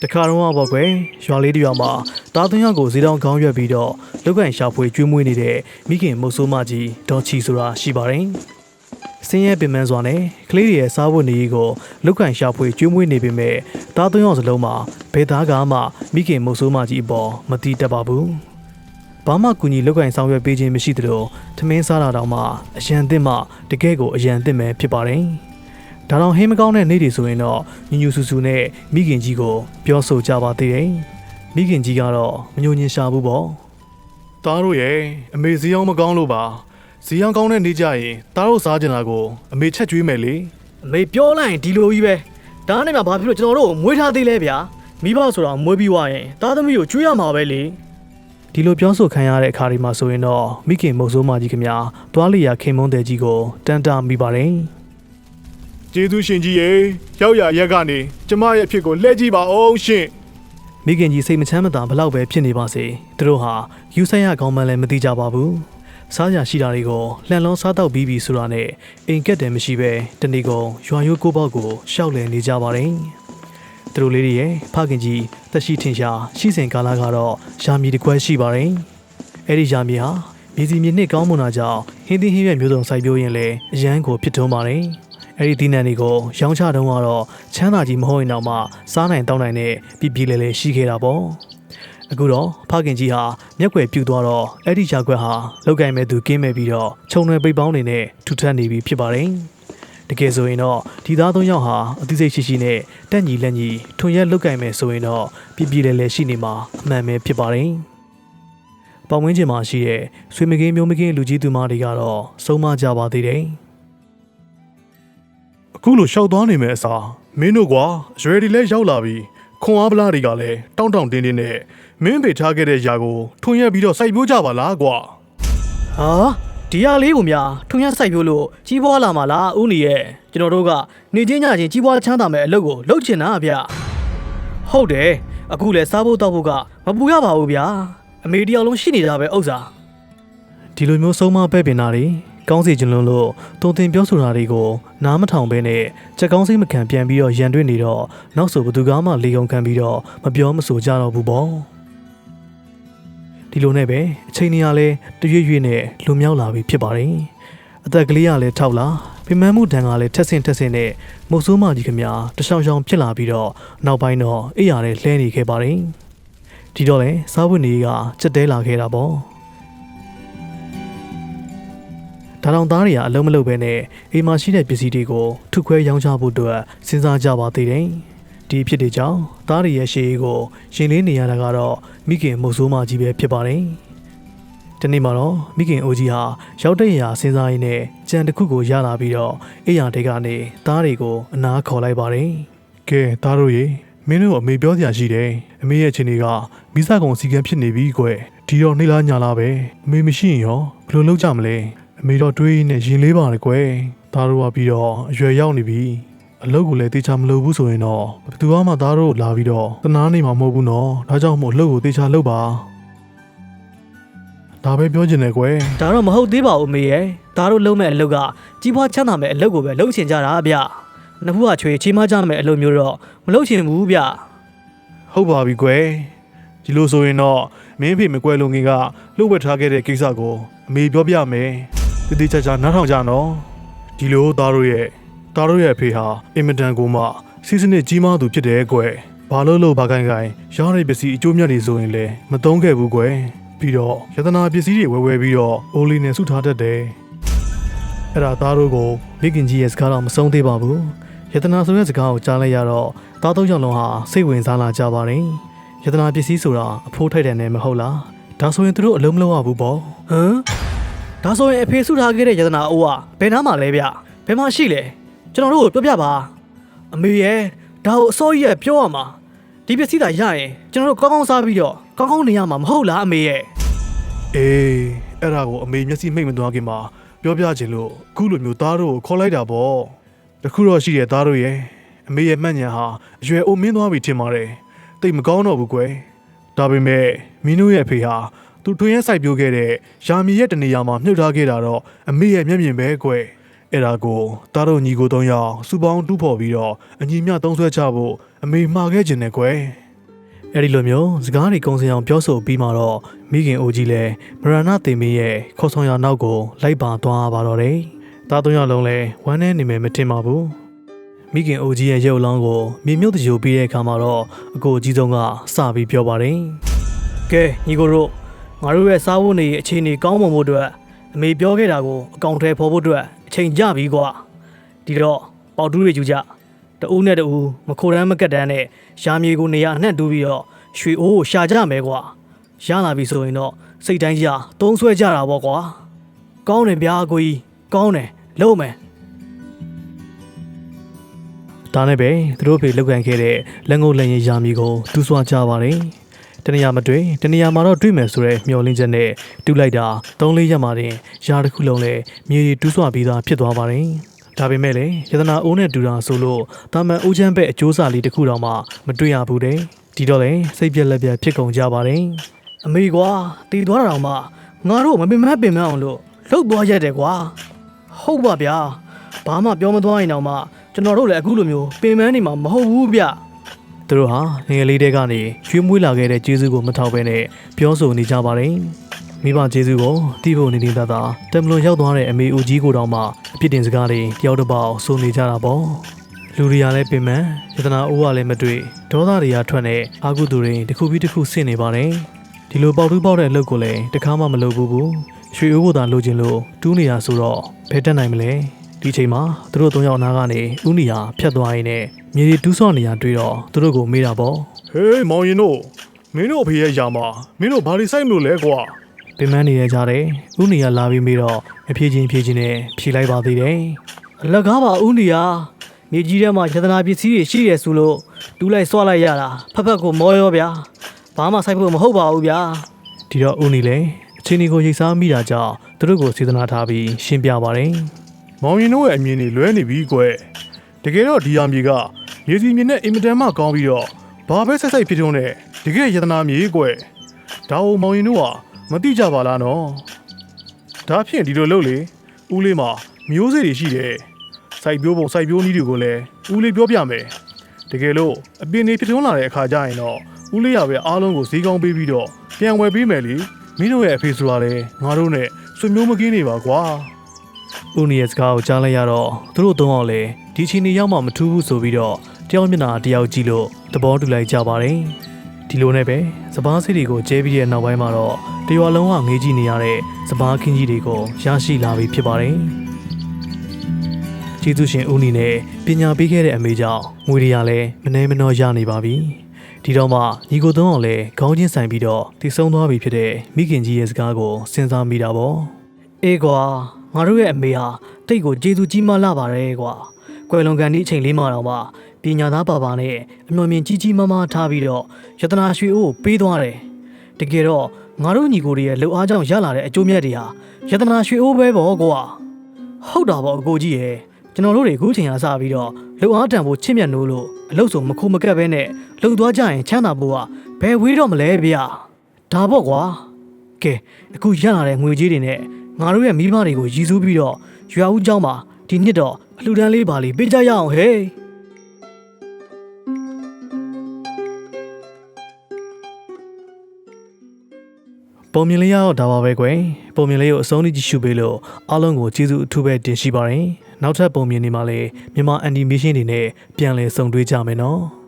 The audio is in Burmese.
တခါတော့ပေါ့ကွယ်ရွာလေးတရွာမှာတားသွင်းရောက်ကိုဈေးတောင်းခေါင်းရွက်ပြီးတော့လုတ်ကန်ရှာဖွေကျွေးမွေးနေတဲ့မိခင်မုတ်ဆိုးမကြီးဒေါ်ချီဆိုတာရှိပါတယ်။စင်းရဲပင်ပန်းစွာနဲ့ကလေးတွေရဲ့စားဖို့နေရေးကိုလုတ်ကန်ရှာဖွေကျွေးမွေးနေပေမဲ့တားသွင်းရောက်စလုံးမှာဘယ်သားကမှမိခင်မုတ်ဆိုးမကြီးအပေါ်မတိတက်ပါဘူး။ဘာမှကူညီလုတ်ကန်ဆောင်ရွက်ပေးခြင်းမရှိသလိုထမင်းစားတာတောင်မှအရန်သင့်မှတကယ်ကိုအရန်သင့်ပဲဖြစ်ပါတယ်။ဒါတော့ဟင်းမကောင်းတဲ့နေ့တွေဆိုရင်တော့ညူညူဆူဆူနဲ့မိခင်ကြီးကိုပြောဆိုကြပါသေးတယ်။မိခင်ကြီးကတော့မညိုညင်ရှာဘူးပေါ့။သားတို့ရဲ့အမေဈေးအောင်မကောင်းလို့ပါ။ဈေးအောင်ကောင်းတဲ့နေ့ကြရင်သားတို့စားကြတာကိုအမေချက်ကျွေးမယ်လေ။အမေပြောလိုက်ရင်ဒီလိုကြီးပဲ။ဒါနဲ့မှဘာဖြစ်လို့ကျွန်တော်တို့ကိုမွေးထားသေးလဲဗျာ။မိဘဆိုတာမွေးပြီးွားရင်သားသမီးကိုကျွေးရမှာပဲလေ။ဒီလိုပြောဆိုခံရတဲ့အခါဒီမှာဆိုရင်တော့မိခင်မုတ်ဆိုးမကြီးခင်ဗျာတွားလျာခင်မုန်းတဲ့ကြီးကိုတန်တာမိပါတယ်။ကျေးဇူးရှင်ကြီးရေရောက်ရရက်ကနေကျမရဲ့အဖြစ်ကိုလှည့်ကြည့်ပါအောင်ရှင်မိခင်ကြီးစိတ်မချမ်းမသာဘလောက်ပဲဖြစ်နေပါစေသူတို့ဟာယူဆိုင်ရကောင်းမှလည်းမသိကြပါဘူးစားရရှိတာတွေကိုလှန်လုံးစားတော့ပြီးပြီဆိုတာနဲ့အိမ်ကက်တယ်မရှိပဲတနေ့ကုန်ရွာရိုးကိုပေါက်ကိုရှောက်လည်နေကြပါတယ်သူတို့လေးတွေရဲ့ဖခင်ကြီးတက်ရှိထင်ရှားရှိစဉ်ကာလကတော့ယာမီတစ်ခွက်ရှိပါတယ်အဲ့ဒီယာမီဟာမြေစီမြေနှစ်ကောင်းမွန်တာကြောင့်ဟင်းသီးဟင်းရွက်မျိုးစုံစိုက်ပျိုးရင်လည်းအရန်ကိုဖြစ်ထွန်းပါတယ်အဲ့ဒီဒီနန်တွေကိုရောင်းချတုန်းကတော့ချမ်းသာကြီးမဟုတ်ရင်တော့မှစားနိုင်တောင်းနိုင်တဲ့ပြည်ပြည်လဲလဲရှိခဲ့တာပေါ့အခုတော့ဖခင်ကြီးဟာမျက်ွယ်ပြူသွားတော့အဲ့ဒီရာခွက်ဟာလောက်ကင်မဲ့သူကင်းမဲ့ပြီးတော့ခြုံရွယ်ပိတ်ပေါင်းနေနဲ့ထူထပ်နေပြီဖြစ်ပါတယ်တကယ်ဆိုရင်တော့ဒီသားသုံးယောက်ဟာအသိစိတ်ရှိရှိနဲ့တက်ညီလက်ညီထွန်ရက်လောက်ကင်မဲ့ဆိုရင်တော့ပြည်ပြည်လဲလဲရှိနေမှာအမှန်ပဲဖြစ်ပါတယ်ပတ်ဝန်းကျင်မှာရှိတဲ့ဆွေမကင်းမျိုးမကင်းလူကြီးသူမတွေကတော့ဆုံးမကြပါသေးတယ်အခုလိုရှောက်သွားနေမယ်အစားမင်းတို့ကွာရွယ်ဒီလဲရောက်လာပြီးခွန်အားပလားတွေကလည်းတောင်းတောင်းတင်းတင်းနဲ့မင်းပေထားခဲ့တဲ့ຢာကိုထွန်ရက်ပြီးတော့စိုက်ပျိုးကြပါလားကွာဟာဒီຢာလေးကိုများထွန်ရက်စိုက်ပျိုးလို့ကြီးပွားလာမှာလားဦးနေရဲ့ကျွန်တော်တို့ကနေချင်းညချင်းကြီးပွားချမ်းသာမဲ့အလုပ်ကိုလုပ်ချင်တာဗျဟုတ်တယ်အခုလဲစားဖို့တောက်ဖို့ကမပူရပါဘူးဗျာအမေတယောက်လုံးရှိနေတာပဲဥစ္စာဒီလိုမျိုးဆုံးမပဲ့ပင်တာတွေကောင်းစီခြင်းလုံးလို့တုံတင်ပြောဆိုတာတွေကိုနားမထောင်ဘဲနဲ့ချက်ကောင်းစိတ်မခံပြန်ပြီးတော့ရန်တွေ့နေတော့နောက်ဆိုဘသူကမှလေုံခံပြီးတော့မပြောမဆိုကြတော့ဘူးပေါ့ဒီလိုနဲ့ပဲအချိန်နေရလဲတရွေ့ရွေ့နဲ့လွန်မြောက်လာပြီဖြစ်ပါတယ်အသက်ကလေးကလည်းထောက်လာပြမန်းမှုတန်ကလည်းထက်ဆင့်နဲ့မုတ်ဆိုးမကြီးခင်ဗျာတရှောင်ရှောင်ဖြစ်လာပြီးတော့နောက်ပိုင်းတော့အိယာနဲ့လှဲနေခဲ့ပါတယ်ဒီတော့လဲစားဝတ်နေကစက်တဲလာခဲ့တာပေါ့ဒါတောင်သားတွေကအလုံးမလုံးပဲနဲ့အိမ်မှာရှိတဲ့ပစ္စည်းတွေကိုထုခွဲရောင်းချဖို့အတွက်စဉ်းစားကြပါသေးတယ်။ဒီဖြစ်တဲ့ကြောင့်သားတွေရဲ့ရှေးကိုရှင်လေးနေရတာကတော့မိခင်မုတ်ဆိုးမကြီးပဲဖြစ်ပါတယ်။ဒီနေ့မှာတော့မိခင်အိုကြီးဟာရောက်တဲ့ရာစဉ်းစားရင်းနဲ့ကြံတစ်ခုကိုရလာပြီးတော့အိယာတဲကနေသားတွေကိုအနားခေါ်လိုက်ပါတယ်။ကဲသားတို့ရေမင်းတို့အမေပြောစရာရှိတယ်။အမေရဲ့ချင်းတွေကမိစကုံစီကံဖြစ်နေပြီကွ။ဒီတော့နှိလားညာလားပဲ။အမေမရှိရင်ရောဘယ်လိုလုပ်ကြမလဲ။အမေတော့တွေးနေရင်လေးပါတယ်ကွယ်သားတို့ကပြီးတော့အရွယ်ရောက်နေပြီအလုပ်ကိုလည်းတေချာမလုပ်ဘူးဆိုရင်တော့ဘယ်သူမှသားတို့လာပြီးတော့တနာနေမှာမဟုတ်ဘူးနော်ဒါကြောင့်မို့အလုပ်ကိုတေချာလုပ်ပါဒါပဲပြောချင်တယ်ကွယ်ဒါတော့မဟုတ်သေးပါဘူးအမေရဲ့သားတို့လုပ်မဲ့အလုပ်ကကြီးပွားချမ်းသာမဲ့အလုပ်ကိုပဲလုပ်ချင်ကြတာဗျနှစ်ဖူးကချွေချီးမကြမဲ့အလုပ်မျိုးတော့မလုပ်ချင်ဘူးဗျဟုတ်ပါပြီကွယ်ဒီလိုဆိုရင်တော့မင်းဖေမကွယ်လုံခင်ကလှုပ်ဝက်ထားခဲ့တဲ့ကိစ္စကိုအမေပြောပြမယ်တည်တည်ချာချာနားထောင်ကြနော်ဒီလိုသားတို့ရဲ့အဖေဟာအင်မတန်ကိုမှစီးစနစ်ကြီးမားသူဖြစ်တယ်ကွယ်ဘာလို့ဘာကိုင်းရောင်းတဲ့ပစ္စည်းအကျိုးမြတ်တွေဆိုရင်လည်းမသုံးခဲ့ဘူးကွယ်ပြီးတော့ယတနာပစ္စည်းတွေဝယ်ပြီးတော့အိုလီနဲ့စုထားတတ်တယ်အဲ့ဒါသားတို့ကိုမိခင်ကြီးရဲ့စကားတော့မဆုံးသေးပါဘူးယတနာဆိုတဲ့စကားကိုကြားလိုက်ရတော့သားသုံးယောက်လုံးဟာစိတ်ဝင်စားလာကြပါတယ်ယတနာပစ္စည်းဆိုတာအဖိုးထိုက်တယ်နဲ့မဟုတ်လားဒါဆိုရင်သူတို့အလုံးမလုံးရဘူးပေါ့ဟမ်ဒါဆိုရင်အဖေစုထားခဲ့တဲ့ယတနာအိုးကဘယ်နားမှာလဲဗျဘယ်မှာရှိလဲကျွန်တော်တို့ကိုပြောပြပါအမေရဲ့ဒါကိုအစိုးရရဲ့ပြောရမှာဒီပစ္စည်းသာရရင်ကျွန်တော်တို့ကောင်းကောင်းစားပြီးတော့ကောင်းကောင်းနေရမှာမဟုတ်လားအမေရဲ့အေးအဲ့ဒါကိုအမေမျက်စိမိတ်မသွားခင်မှာပြောပြချင်လို့အခုလိုမျိုးသားတို့ကိုခေါ်လိုက်တာပေါ့တခုတော့ရှိတဲ့သားတို့ရဲ့အမေရဲ့မှတ်ဉာဏ်ဟာအရွယ်အိုမင်းသွားပြီထင်ပါတယ်တိတ်မကောင်းတော့ဘူးကွယ်ဒါပေမဲ့မင်းတို့ရဲ့အဖေဟာသူထွင်ရဲစိုက်ပျိုးခဲ့တဲ့ယာမီရဲ့တနေရာမှာမြုပ်ထားခဲ့တာတော့အမေရဲ့မျက်မြင်ပဲကွယ်အဲ့ဒါကိုသားတို့ညီကို3ယောက်စူပေါင်းတူးဖော်ပြီးတော့အညီမျှသုံးဆွဲချဖို့အမေမှာခဲ့ခြင်းနဲ့ကွယ် အဲ့ဒီလိုမျိုးစကားတွေကုံစင်အောင်ပြောဆိုပြီးမှတော့မိခင်အိုကြီးလည်းမရဏသေမင်းရဲ့ခေါ်ဆောင်ရာနောက်ကိုလိုက်ပါသွားပါတော့တယ်။သားသုံးယောက်လုံးလည်းဝမ်းနဲ့နေမယ်မထင်ပါဘူး။မိခင်အိုကြီးရဲ့ရုပ်အလောင်းကိုမြေမြုပ်တကြိုပြီးတဲ့အခါမှာတော့အကိုကြီးဆုံးကစပြီးပြောပါတယ်။ကဲညီကိုတို့ငါတို့ရဲ့စားဖို့နေအခြေအနေကောင်းမွန်ဖို့အတွက်အမေပြောခဲ့တာကိုအကောင့်ထဲပေါ်ဖို့အတွက်အချိန်ကြပြီကွာ။ဒီတော့ပေါတူးတွေယူကြ။တအူးနဲ့တအူးမခိုတန်းမကက်တန်းနဲ့ရှားမြေကိုနေရအနှံ့တူးပြီးတော့ရွှေအိုးကိုရှာကြမယ်ကွာ။ရလာပြီဆိုရင်တော့စိတ်တိုင်းကြသုံးဆွဲကြတာပေါ့ကွာ။ကောင်းတယ်ဗျာအကိုကြီးကောင်းတယ်လုံးမယ်။ဒါနဲ့ပဲသူတို့ဖေလောက်ကန်ခဲ့တဲ့လက်ငုပ်လက်ရည်ယာမီကိုတူးဆွားကြပါတယ်။တနေရာမတွေ့တနေရာမှာတော့တွေ့မယ်ဆိုတဲ့မျှော်လင့်ချက်နဲ့တူးလိုက်တာ3-4ရက်မှတင်ယာတစ်ခုလုံးလည်းမြေရီတူးဆွားပြီးသားဖြစ်သွားပါတယ်။ဒါပေမဲ့လည်းယတနာအိုးနဲ့တူတာဆိုလို့တာမန်အိုးချမ်းဘက်အကျိုးစာလေးတစ်ခုတောင်မှမတွေ့ရဘူးတဲ့ဒီတော့လေစိတ်ပြက်လက်ပြက်ဖြစ်ကုန်ကြပါတယ်အမေကွာတီသွားတာတော့မှငါတို့မပင်မအောင်လို့လှုပ်သွားရတယ်ကွာဟုတ်ပါဗျာဘာမှပြောမသွားရင်တော့မှကျွန်တော်တို့လည်းအခုလိုမျိုးပင်မနေမှာမဟုတ်ဘူးဗျသူတို့ဟာငယ်လေးတဲကနေရွှေမွေးလာခဲ့တဲ့ကျေးဇူးကိုမထောက်ဘဲနဲ့ပြောဆိုနေကြပါတယ်မိဘကျေးဇူးကိုတီးဖို့နေနေတာသာတမလွန်ရောက်သွားတဲ့အမေဦးကြီးကိုတောင်မှအပြစ်တင်စကားတွေတယောက်တစ်ပေါက်ဆိုနေကြတာပေါ့လူတွေကလည်းပင်မယတနာအိုးကလည်းမတွေ့ဒေါသတွေကထွက်နေအာကုသူတွေတစ်ခုပြီးတစ်ခုဆင့်နေပါတယ်ဒီလိုပေါက်တူးပေါက်တဲ့အလုပ်ကိုလည်းတခါမှမလုပ်ဘူးရွှေအိုးကိုသာလိုချင်လို့တူးနေတာဆိုတော့ဘယ်တက်နိုင်မလဲဒီချိန်မှာသူတို့3ယောက်နားကနေဥနီယာဖြတ်သွားရင်းနဲ့မြေရီတူးဆော့နေရတွေ့တော့သူတို့ကိုမေးတာပေါ့ဟေးမောင်ရင်တို့မင်းတို့အဖေရဲ့ယာမှာမင်းတို့ဘာတွေစိုက်မလို့လဲကွာပင်မနေရကြတယ်ဥနီယာလာပြီးမေးတော့မဖြေချင်းနဲ့ဖြေလိုက်ပါသေးတယ်အလကားပါဥနီယာမြေကြီးထဲမှာယတနာပစ္စည်းတွေရှိရဆိုလို့တူးလိုက်ဆွလိုက်ရတာဖက်ကိုမောရောဗျာဘာမှစိုက်ဖို့မဟုတ်ပါဘူးဗျာဒီတော့ဦးနီလည်းအချင်းဒီကိုရိတ်စားမိတာကြောင့်သူတို့ကိုစေတနာထားပြီးရှင်းပြပါတယ်မောင်ရင်တို့ရဲ့အမြင်တွေလွဲနေပြီကွယ်တကယ်တော့ဒီယာမြေကမြေစီမြေနဲ့အင်မတန်မှကောင်းပြီးတော့ဘာပဲဆက်ဖြစ်ထုံးနဲ့တကယ်ယတနာမြေကွယ်ဒါကိုမောင်ရင်တို့ကမသိကြပါလားနော်ဒါဖြင့်ဒီလိုလုပ်လေဦးလေးမှာမျိုးစေ့တွေရှိတယ်စိုက်ပျိုးပုံစိုက်ပျိုးနည်းတွေကိုလည်းဦးလေးပြောပြမယ်တကယ်လို့အပင်တွေဖြစ်ထွန်းလာတဲ့အခါကျရင်တော့ဦးလေးရပဲအားလုံးကိုဈေးကောင်းပေးပြီးတော့ပြန်ဝယ်ပေးမယ်လေမင်းတို့ရဲ့အဖေဆိုတာလေငါတို့နဲ့ဆွေမျိုးမကင်းနေပါကွာဦးနီရဲ့စကားကိုကြားလိုက်ရတော့သူတို့သုံးအောင်လေဒီချင်းနေရောက်မှမထူးဘူးဆိုပြီးတော့တယောက်မျက်နှာတယောက်ကြည့်လို့သဘောတူလိုက်ကြပါတယ်ဒီလိုနဲ့ပဲစပားစီတွေကိုကျဲပြီးတဲ့နောက်ပိုင်းမှာတော့တရွာလုံးကငေးကြည့်နေရတဲ့စပားခင်းကြီးတွေကိုရရှိလာပြီဖြစ်ပါတယ်ကျေးဇူးရှင်ဦးနီနဲ့ပညာပေးခဲ့တဲ့အမေကြောင့်ငွေတွေကလည်းမနှဲမနှောရနေပါပြီဒီတော့မှညီကိုသုံးအောင်လည်းခေါင်းချင်းဆိုင်ပြီးတော့တည်ဆုံသွားပြီဖြစ်တဲ့မိခင်ကြီးရဲ့စကားကိုစဉ်းစားမိတာပေါ့အေးကွာငါတို့ရဲ့အမေဟာတိတ်ကိုကျေးဇူးကြီးမားလာပါတယ်ကွာကွယ်လွန်ကန်ဒီအချိန်လေးမှတော့မှပညာသားပါနဲ့အမျှော်မြင်ကြီးကြီးမားမားထားပြီးတော့ယတနာရွှေအိုးပေးသွားတယ်တကယ်တော့ငါတို့ညီကိုတွေရဲ့လှူအားကြောင့်ရလာတဲ့အကျိုးမြတ်တွေဟာယတနာရွှေအိုးပဲပေါ့ကွာဟုတ်တာပေါ့အကိုကြီးရဲ့ကျွန်တော်တို့တွေအခုချိန်အားစပြီးတော့လှူအားတန်ဖို့ချစ်မြတ်နိုးလို့အလုပ်ဆိုမခုမကက်ပဲနဲ့လှူသွားကြရင်ချမ်းသာဖို့ကဘယ်ဝေးတော့မလဲဗျာဒါပေါ့ကွာကဲအခုရလာတဲ့ငွေကြေးတွေနဲ့ငါတို့ရဲ့မိဘတွေကိုရည်စူးပြီးတော့ရွာဦးเจ้าမှာဒီနှစ်တော့အလှူဒန်းလေးပါလေးပေးကြရအောင်ဟဲ့ပုံမြင်လေးရတော့ဒါပါပဲကွယ်ပုံမြင်လေးကိုအဆုံးထိကြည့်ရှုပေးလို့အားလုံးကိုကျေးဇူးအထူးပဲတင်ရှိပါတယ်နောက်ထပ်ပုံမြင်တွေမှာလည်းမြန်မာအန်နီမေးရှင်းတွေနဲ့ပြန်လည်ဆုံတွေ့ကြမယ်နော်